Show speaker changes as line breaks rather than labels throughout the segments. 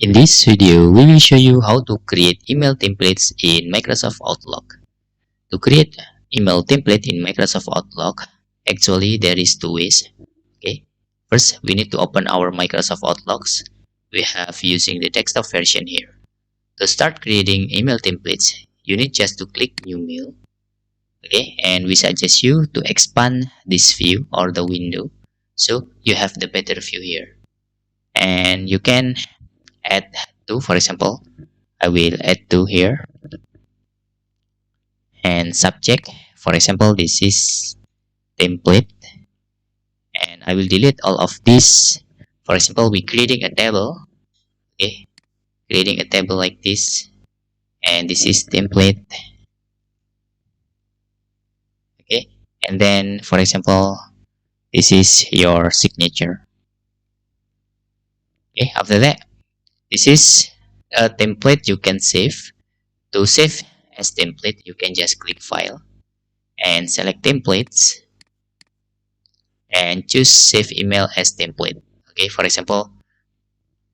In this video, we will show you how to create email templates in Microsoft Outlook. To create email template in Microsoft Outlook, actually there is two ways. Okay, first we need to open our Microsoft Outlooks. We have using the desktop version here. To start creating email templates, you need just to click New Mail. Okay, and we suggest you to expand this view or the window so you have the better view here. And you can add to, for example, I will add to here, and subject, for example, this is template, and I will delete all of this. For example, we creating a table. Okay, creating a table like this, and this is template. Okay, and then for example, this is your signature. Okay, after that, this is a template you can save. To save as template, you can just click file and select templates and choose save email as template. Okay, for example,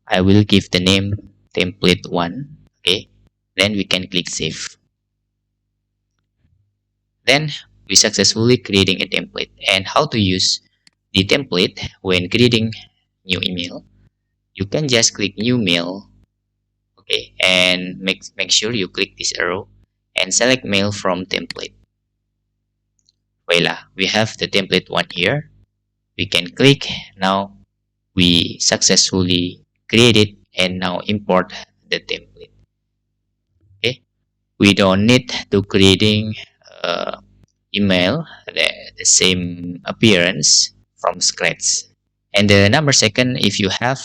I will give the name template 1. Okay, then we can click save. Then we successfully creating a template. And how to use the template when creating new email, you can just click new mail. Okay, and make sure you click this arrow and select mail from template. Voila, we have the template 1 here. We can click. Now we successfully created and now import the template. Okay, we don't need to creating email the same appearance from scratch. And the number second, if you have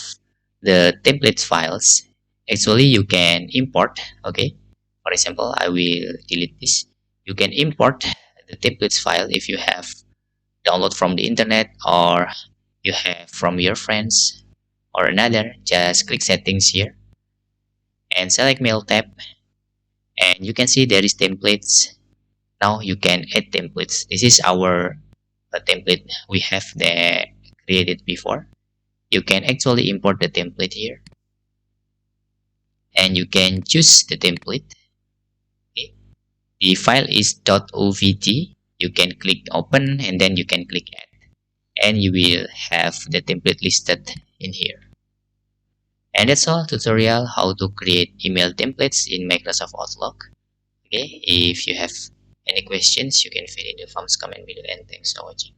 the template files, actually you can import. Okay, for example, I will delete this. You can import the templates file if you have download from the internet or you have from your friends or another. Just click settings here and select mail tab, and you can see there is templates. Now you can add templates. This is our template we have created before. You can actually import the template here, and you can choose the template. Okay, the file is .ovt. You can click open and then you can click add, and you will have the template listed in here. And that's all tutorial how to create email templates in Microsoft Outlook. Okay, if you have any questions, you can fill in the forms comment below, and thanks for watching.